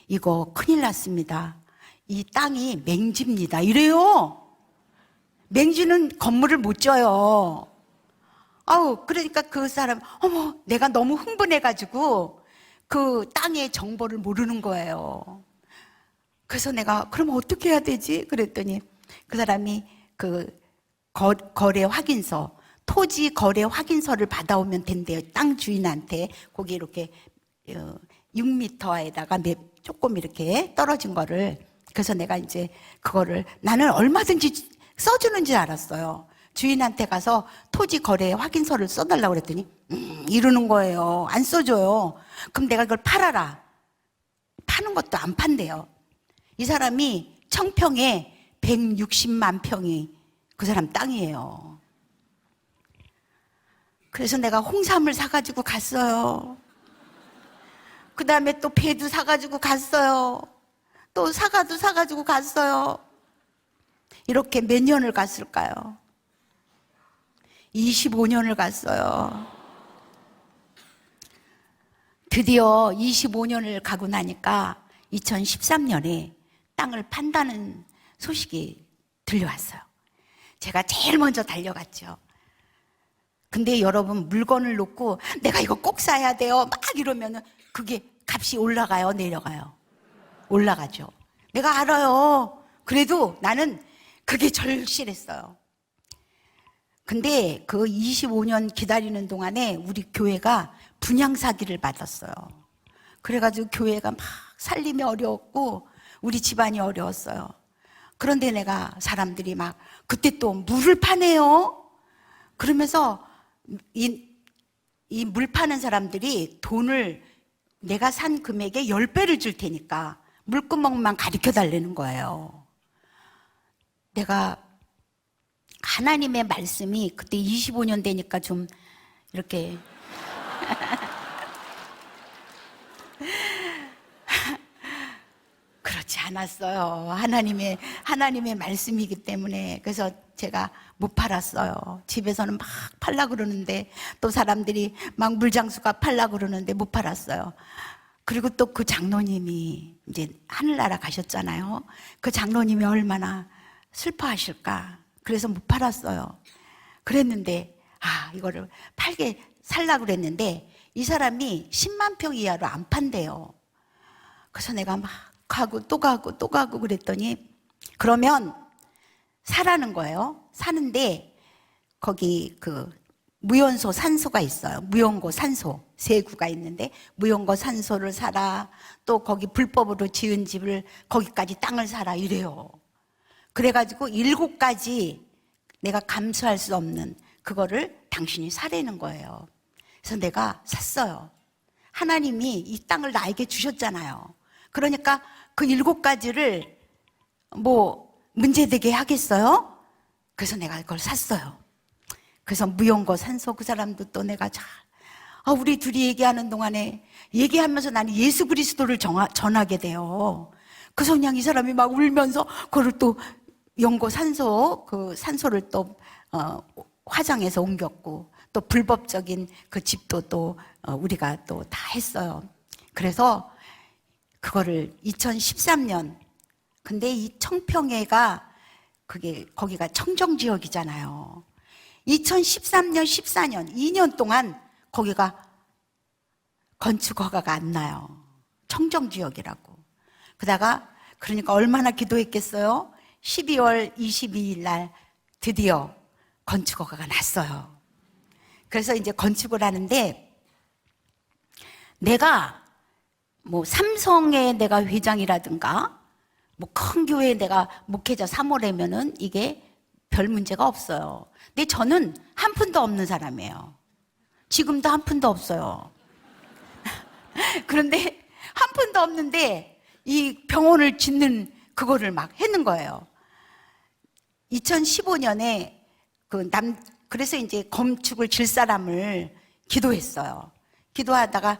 이거 큰일 났습니다. 이 땅이 맹지입니다. 이래요. 맹지는 건물을 못 져요. 그러니까 그 사람, 내가 너무 흥분해가지고 그 땅의 정보를 모르는 거예요. 그래서 내가 그럼 어떻게 해야 되지? 그랬더니 그 사람이 그 거래 확인서, 토지 거래 확인서를 받아오면 된대요. 땅 주인한테. 거기 이렇게 6m에다가 조금 이렇게 떨어진 거를. 그래서 내가 이제 그거를 나는 얼마든지 써주는 줄 알았어요. 주인한테 가서 토지 거래 확인서를 써달라고 그랬더니 이러는 거예요. 안 써줘요. 그럼 내가 그걸 팔아라. 파는 것도 안 판대요. 이 사람이 청평에 160만 평이 그 사람 땅이에요. 그래서 내가 홍삼을 사가지고 갔어요. 그 다음에 또 배도 사가지고 갔어요. 또 사과도 사가지고 갔어요. 이렇게 몇 년을 갔을까요? 25년을 갔어요. 드디어 25년을 가고 나니까 2013년에 땅을 판다는 소식이 들려왔어요. 제가 제일 먼저 달려갔죠. 근데 여러분, 물건을 놓고 내가 이거 꼭 사야 돼요 막 이러면은 그게 값이 올라가요, 내려가요? 올라가죠. 내가 알아요. 그래도 나는 그게 절실했어요. 근데 그 25년 기다리는 동안에 우리 교회가 분양 사기를 받았어요. 그래가지고 교회가 막 살림이 어려웠고 우리 집안이 어려웠어요. 그런데 내가 사람들이 막 그때 또 물을 파네요. 그러면서 이 물 파는 사람들이 돈을 내가 산 금액의 10배를 줄 테니까 물구멍만 가르쳐 달라는 거예요. 내가 하나님의 말씀이 그때 25년 되니까 좀 이렇게 그렇지 않았어요. 하나님의 말씀이기 때문에. 그래서 제가 못 팔았어요. 집에서는 막 팔라 그러는데 또 사람들이 막 물장수가 팔라 그러는데 못 팔았어요. 그리고 또 그 장로님이 이제 하늘나라 가셨잖아요. 그 장로님이 얼마나 슬퍼하실까. 그래서 못 팔았어요. 그랬는데 이거를 살라고 그랬는데 이 사람이 10만 평 이하로 안 판대요. 그래서 내가 막 가고 또 가고 또 가고 그랬더니 그러면 사라는 거예요. 사는데 거기 그 무연소 산소가 있어요. 무연고 산소 세 구가 있는데 무연고 산소를 사라. 또 거기 불법으로 지은 집을 거기까지 땅을 사라 이래요. 그래가지고 7가지 내가 감수할 수 없는 그거를 당신이 사라는 거예요. 그래서 내가 샀어요. 하나님이 이 땅을 나에게 주셨잖아요. 그러니까 그 7가지를 뭐 문제되게 하겠어요? 그래서 내가 그걸 샀어요. 그래서 무용고 산소 그 사람도 또 내가 잘 우리 둘이 얘기하는 동안에 얘기하면서 나는 예수 그리스도를 전하게 돼요. 그래서 그냥 이 사람이 막 울면서 그걸 또 연고 산소 그 산소를 또 화장해서 옮겼고 또 불법적인 그 집도 또 우리가 또 다 했어요. 그래서 그거를 2013년 근데 이 청평회가 거기가 청정지역이잖아요. 2013년, 14년, 2년 동안 거기가 건축 허가가 안 나요. 청정지역이라고. 그러니까 얼마나 기도했겠어요? 12월 22일 날 드디어 건축 허가가 났어요. 그래서 이제 건축을 하는데 내가 뭐 삼성에 내가 회장이라든가 뭐 큰 교회에 내가 목회자 3호라면은 이게 별 문제가 없어요. 근데 저는 한 푼도 없는 사람이에요. 지금도 한 푼도 없어요. 그런데 한 푼도 없는데 이 병원을 짓는 그거를 막 했는 거예요. 2015년에 그래서 이제 건축을 질 사람을 기도했어요. 기도하다가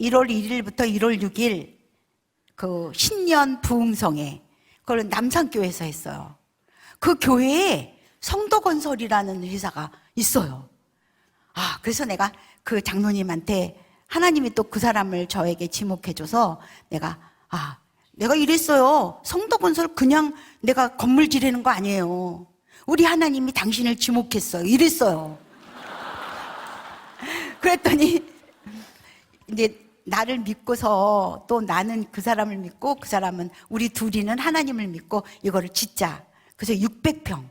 1월 1일부터 1월 6일 그 신년 부흥성회 그걸 남산교회에서 했어요. 그 교회에 성도건설이라는 회사가 있어요. 그래서 내가 그 장로님한테 하나님이 또 그 사람을 저에게 지목해줘서 내가 이랬어요. 성도건설 그냥 내가 건물 지르는 거 아니에요. 우리 하나님이 당신을 지목했어요. 이랬어요. 그랬더니 이제 나를 믿고서 또 나는 그 사람을 믿고 그 사람은 우리 둘이는 하나님을 믿고 이거를 짓자. 그래서 600평,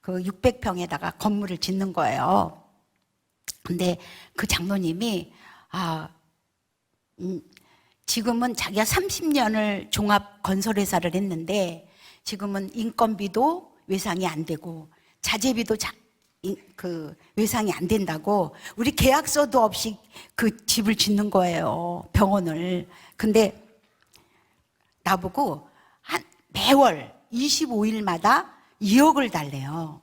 그 600평에다가 건물을 짓는 거예요. 근데 그 장로님이 지금은 자기가 30년을 종합 건설회사를 했는데 지금은 인건비도 외상이 안 되고 자재비도 그 외상이 안 된다고 우리 계약서도 없이 그 집을 짓는 거예요. 병원을. 근데 나보고 매월 25일마다 2억을 달래요.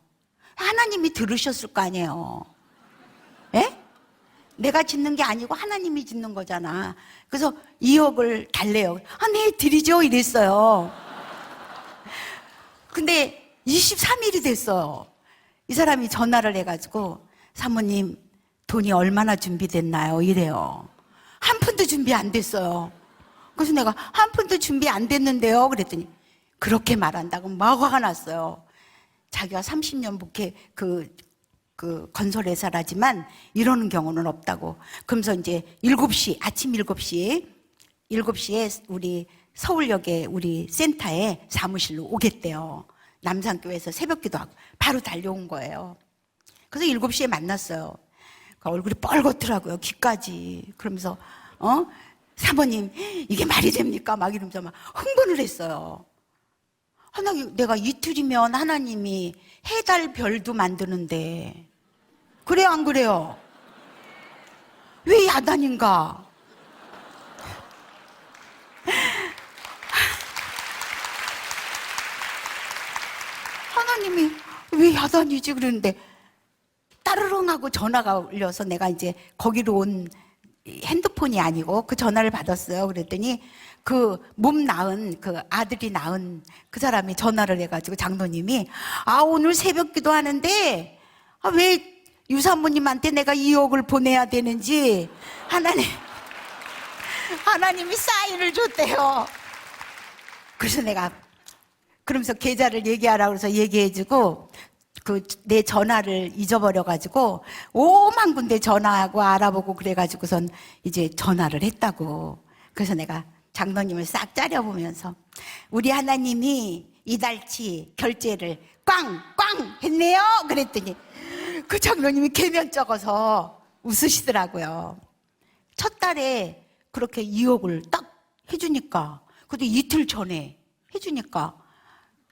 하나님이 들으셨을 거 아니에요. 예? 내가 짓는 게 아니고 하나님이 짓는 거잖아. 그래서 2억을 달래요. 네, 드리죠. 이랬어요. 근데 23일이 됐어요. 이 사람이 전화를 해가지고 사모님 돈이 얼마나 준비됐나요? 이래요. 한 푼도 준비 안 됐어요. 그래서 내가 한 푼도 준비 안 됐는데요. 그랬더니 그렇게 말한다고 막 화가 났어요. 자기가 30년 목회 그 건설회사라지만 이러는 경우는 없다고. 그러면서 이제 7시, 아침 7시에 우리 서울역에 우리 센터에 사무실로 오겠대요. 남산교회에서 새벽기도하고 바로 달려온 거예요. 그래서 7시에 만났어요. 얼굴이 뻘겋더라고요. 귀까지. 그러면서 사모님 이게 말이 됩니까? 막 이러면서 막 흥분을 했어요. 내가 이틀이면 하나님이 해달 별도 만드는데 그래요 안 그래요? 왜 야단인가? 하나님이 왜 야단이지? 그러는데 따르릉 하고 전화가 울려서 내가 이제 거기로 온 핸드폰이 아니고 그 전화를 받았어요. 그랬더니 그 몸 나은 그 아들이 낳은 그 사람이 전화를 해가지고 장로님이 오늘 새벽 기도 하는데 왜 유사모님한테 내가 2억을 보내야 되는지 하나님이 사인을 줬대요. 그래서 내가 그러면서 계좌를 얘기하라고 해서 얘기해주고 내 전화를 잊어버려가지고 5만 군데 전화하고 알아보고 그래가지고선 이제 전화를 했다고. 그래서 내가 장로님을 싹 짜려보면서 우리 하나님이 이달치 결제를 꽝꽝 했네요. 그랬더니 그 장로님이 계면 적어서 웃으시더라고요. 첫 달에 그렇게 2억을 딱 해주니까, 근데 이틀 전에 해주니까,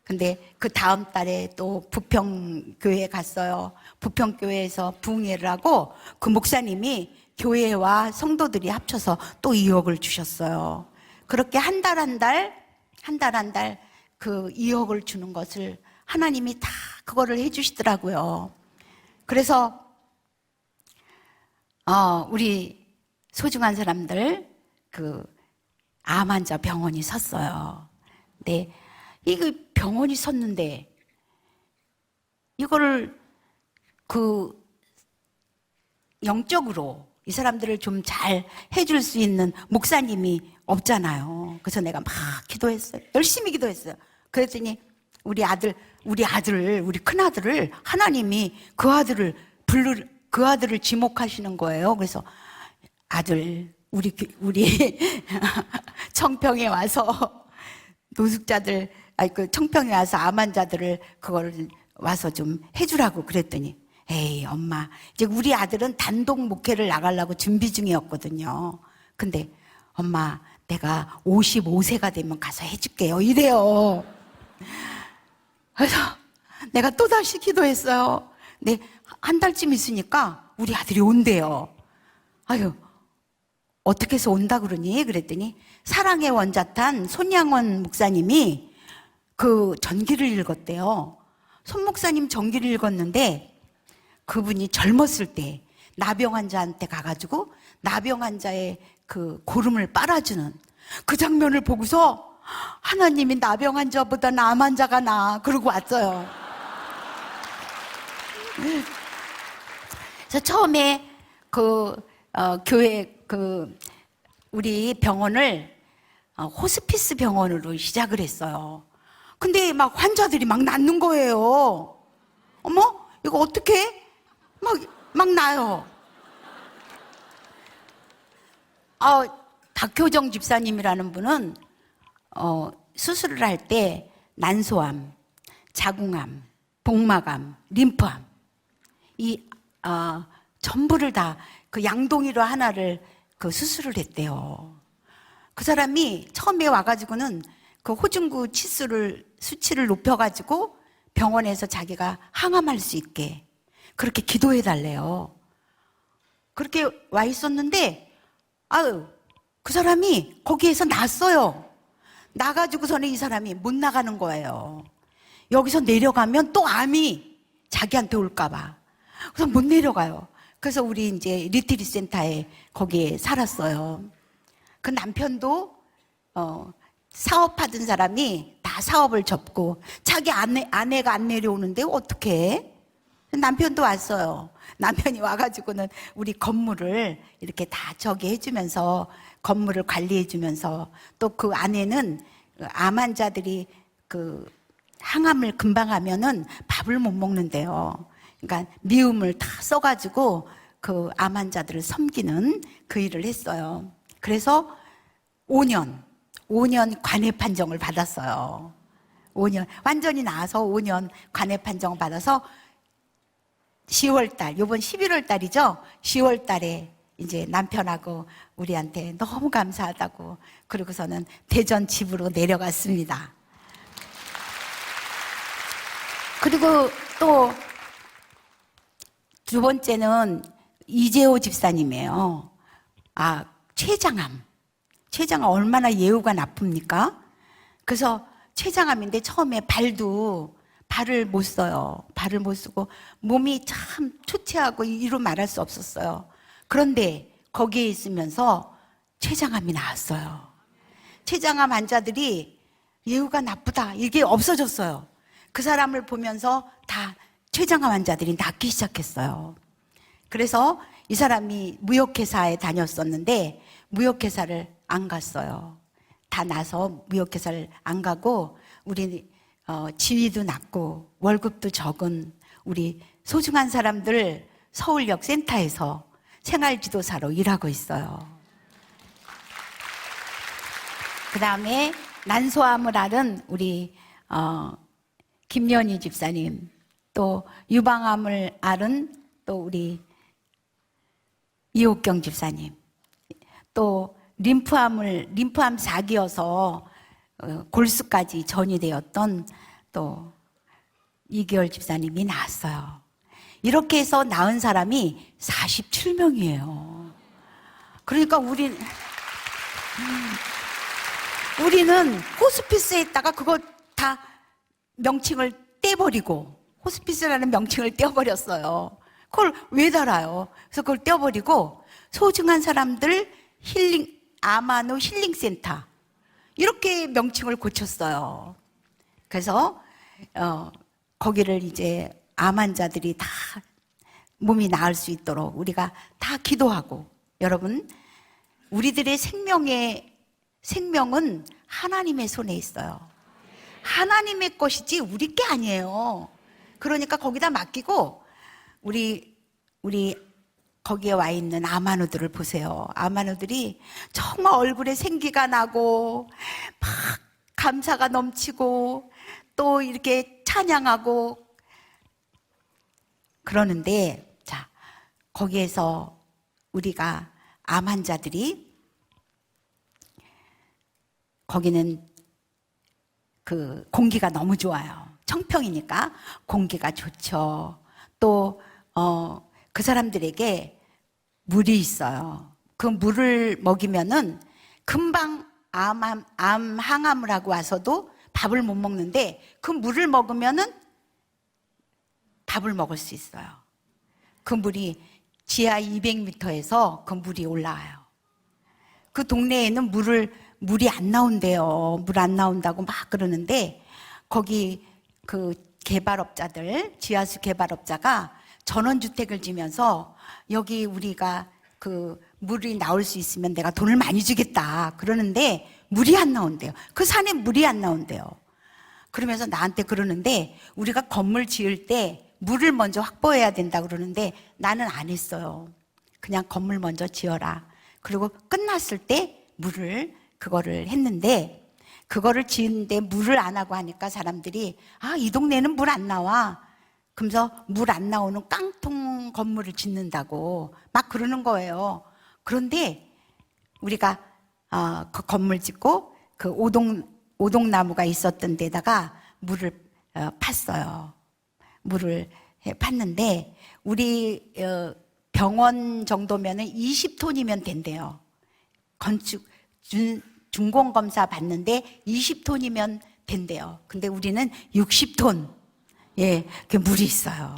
근데 그 다음 달에 또 부평교회에 갔어요. 부평교회에서 부흥회를 하고 그 목사님이 교회와 성도들이 합쳐서 또 2억을 주셨어요. 그렇게 한 달 한 달 그 2억을 주는 것을 하나님이 다 그거를 해주시더라고요. 그래서 우리 소중한 사람들 그 암 환자 병원이 섰어요. 근데 이거 병원이 섰는데 이거를 그 영적으로 이 사람들을 좀 잘 해줄 수 있는 목사님이 없잖아요. 그래서 내가 막 기도했어요. 열심히 기도했어요. 그랬더니 우리 큰아들을 하나님이 그 아들을 지목하시는 거예요. 그래서 아들, 우리 청평에 와서 노숙자들, 청평에 와서 암 환자들을 그거를 와서 좀 해주라고 그랬더니, 에이, 엄마, 이제 우리 아들은 단독 목회를 나가려고 준비 중이었거든요. 근데 엄마, 내가 55세가 되면 가서 해줄게요. 이래요. 그래서 내가 또다시 기도했어요. 근데 한 달쯤 있으니까 우리 아들이 온대요. 아유, 어떻게 해서 온다 그러니? 그랬더니 사랑의 원자탄 손양원 목사님이 그 전기를 읽었대요. 손 목사님 전기를 읽었는데 그분이 젊었을 때 나병 환자한테 가가지고 나병 환자의 그 고름을 빨아주는 그 장면을 보고서 하나님이 나병 환자보다 암 환자가 나아 그러고 왔어요. 그래서 처음에 교회 우리 병원을 호스피스 병원으로 시작을 했어요. 근데 막 환자들이 막 낫는 거예요. 어머, 이거 어떻게? 막 나요. 박효정 집사님이라는 분은 수술을 할 때 난소암, 자궁암, 복막암, 림프암 전부를 다 그 양동이로 하나를 그 수술을 했대요. 그 사람이 처음에 와가지고는 그 호중구 수치를 높여가지고 병원에서 자기가 항암할 수 있게 그렇게 기도해 달래요. 그렇게 와 있었는데 그 사람이 거기에서 났어요. 나가지고서는 이 사람이 못 나가는 거예요. 여기서 내려가면 또 암이 자기한테 올까봐. 그래서 못 내려가요. 그래서 우리 이제 리트릿 센터에 거기에 살았어요. 그 남편도 사업하던 사람이 다 사업을 접고 자기 아내가 안 내려오는데 어떻게 해? 남편도 왔어요. 남편이 와가지고는 우리 건물을 이렇게 다 해주면서 건물을 관리해주면서 또 그 안에는 암 환자들이 그 항암을 금방 하면은 밥을 못 먹는데요. 그러니까 미음을 다 써가지고 그 암 환자들을 섬기는 그 일을 했어요. 그래서 5년 관해 판정을 받았어요. 5년 완전히 나아서 5년 관해 판정을 받아서 10월달, 이번 11월달이죠. 10월달에 이제 남편하고 우리한테 너무 감사하다고 그러고서는 대전 집으로 내려갔습니다. 그리고 또 두 번째는 이재호 집사님이에요. 췌장암 얼마나 예후가 나쁩니까? 그래서 췌장암인데 처음에 발을 못 써요. 발을 못 쓰고 몸이 참 초췌하고 이루 말할 수 없었어요. 그런데 거기에 있으면서 췌장암이 나왔어요. 췌장암 환자들이 예후가 나쁘다 이게 없어졌어요. 그 사람을 보면서 다 췌장암 환자들이 낫기 시작했어요. 그래서 이 사람이 무역회사에 다녔었는데 무역회사를 안 갔어요. 다 나서 무역회사를 안 가고 우리 지위도 낮고 월급도 적은 우리 소중한 사람들 서울역 센터에서 생활지도사로 일하고 있어요. 그 다음에 난소암을 앓은 우리 김연희 집사님, 또 유방암을 앓은 또 우리 이옥경 집사님, 또 림프암 4기여서 골수까지 전이 되었던 또 이계월 집사님이 나왔어요. 이렇게 해서 낳은 사람이 47명이에요. 그러니까 우리는 호스피스에 있다가 그거 다 명칭을 떼버리고, 호스피스라는 명칭을 떼어버렸어요. 그걸 왜 달아요? 그래서 그걸 떼어버리고 소중한 사람들 아마노 힐링센터 이렇게 명칭을 고쳤어요. 그래서 거기를 이제 암 환자들이 다 몸이 나을 수 있도록 우리가 다 기도하고, 여러분, 우리들의 생명은 하나님의 손에 있어요. 하나님의 것이지 우리 게 아니에요. 그러니까 거기다 맡기고, 우리 거기에 와 있는 아마노들을 보세요. 아마노들이 정말 얼굴에 생기가 나고 막 감사가 넘치고 또 이렇게 찬양하고 그러는데, 자, 거기에서 우리가 암 환자들이, 거기는 그 공기가 너무 좋아요. 청평이니까 공기가 좋죠. 또 그 사람들에게 물이 있어요. 그 물을 먹이면은 금방 암 항암을 하고 와서도 밥을 못 먹는데, 그 물을 먹으면은 밥을 먹을 수 있어요. 그 물이 지하 200m에서 그 물이 올라와요. 그 동네에는 물이 안 나온대요. 물 안 나온다고 막 그러는데, 거기 그 개발업자들, 지하수 개발업자가 전원주택을 지면서 여기 우리가 그 물이 나올 수 있으면 내가 돈을 많이 주겠다 그러는데 물이 안 나온대요. 그 산에 물이 안 나온대요. 그러면서 나한테 그러는데, 우리가 건물 지을 때 물을 먼저 확보해야 된다 그러는데 나는 안 했어요. 그냥 건물 먼저 지어라. 그리고 끝났을 때 그거를 했는데, 그거를 지은데 물을 안 하고 하니까 사람들이 이 동네는 물 안 나와. 그러면서 물 안 나오는 깡통 건물을 짓는다고 막 그러는 거예요. 그런데 우리가 그 건물 짓고 그 오동나무가 있었던 데다가 물을 팠어요. 물을 팠는데 우리 병원 정도면은 20톤이면 된대요. 건축 준공검사 받는데 20톤이면 된대요. 근데 우리는 60톤 그 물이 있어요.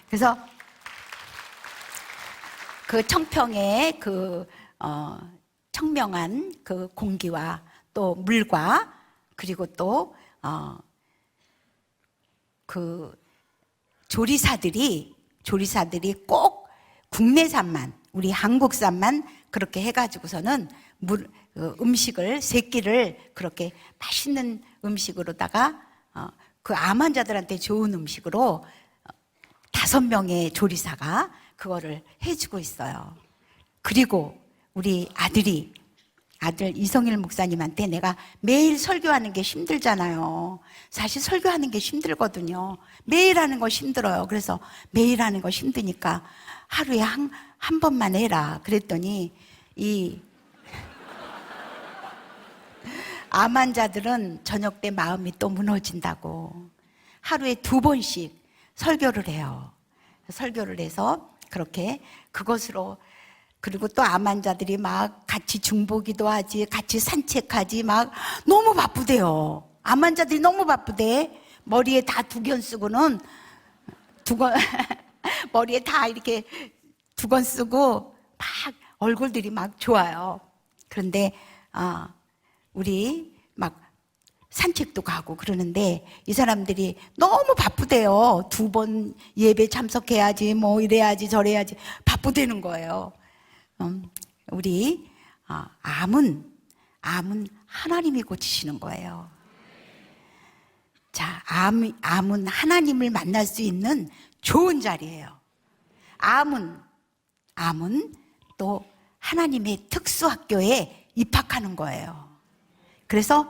그래서 그 청평의 그 청명한 그 공기와 또 물과, 그리고 또 그 조리사들이 꼭 국내산만, 우리 한국산만 그렇게 해가지고서는 음식을, 세끼를 그렇게 맛있는 음식으로다가 그 암 환자들한테 좋은 음식으로 5명의 조리사가 그거를 해주고 있어요. 그리고 우리 아들 이성일 목사님한테 내가 매일 설교하는 게 힘들잖아요. 사실 설교하는 게 힘들거든요. 매일 하는 거 힘들어요. 그래서 매일 하는 거 힘드니까 하루에 한 번만 해라 그랬더니, 이 암 환자들은 저녁 때 마음이 또 무너진다고 하루에 2번씩 설교를 해요. 설교를 해서 그렇게 그것으로, 그리고 또 암 환자들이 막 같이 중보기도 하지, 같이 산책하지, 막 너무 바쁘대요. 암 환자들이 너무 바쁘대. 머리에 다 두건 쓰고는 머리에 다 이렇게 두건 쓰고 막 얼굴들이 막 좋아요. 그런데 우리 막 산책도 가고 그러는데 이 사람들이 너무 바쁘대요. 2번 예배 참석해야지, 뭐 이래야지 저래야지 바쁘대는 거예요. 우리 암은 하나님이 고치시는 거예요. 자, 암은 하나님을 만날 수 있는 좋은 자리예요. 암은 또 하나님의 특수학교에 입학하는 거예요. 그래서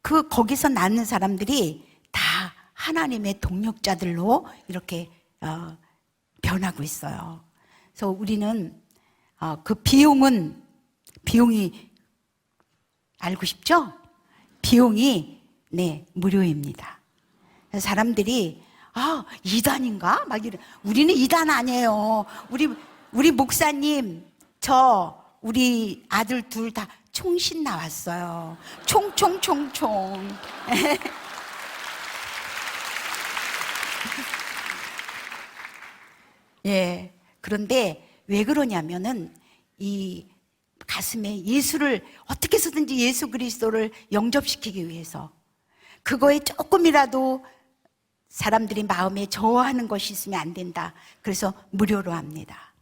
거기서 낳는 사람들이 다 하나님의 동력자들로 이렇게 변하고 있어요. 그래서 우리는 그 비용이 알고 싶죠? 비용이 무료입니다. 그래서 사람들이 이단인가? 막 이래. 우리는 이단 아니에요. 우리 목사님, 우리 아들 둘 다 총신 나왔어요. 총총총총. 예. 그런데 왜 그러냐면은 이 가슴에 예수를 어떻게 해서든지 예수 그리스도를 영접시키기 위해서 그거에 조금이라도 사람들이 마음에 저어하는 것이 있으면 안 된다. 그래서 무료로 합니다.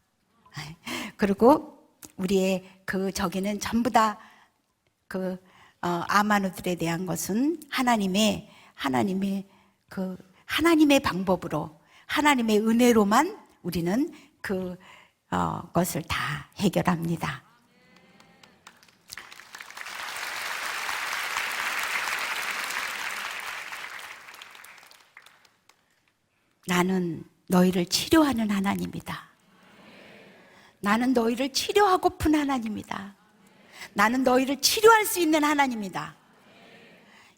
그리고 우리의 저기는 전부 다 아마누들에 대한 것은 하나님의 방법으로 하나님의 은혜로만 우리는 것을 다 해결합니다. 나는 너희를 치료하는 하나님이다. 나는 너희를 치료하고픈 하나님이다. 나는 너희를 치료할 수 있는 하나님이다.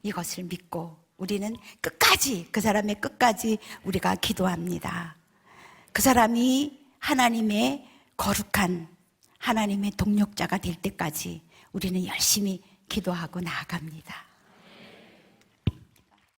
이것을 믿고 우리는 끝까지, 그 사람의 끝까지 우리가 기도합니다. 그 사람이 하나님의 거룩한 하나님의 동력자가 될 때까지 우리는 열심히 기도하고 나아갑니다.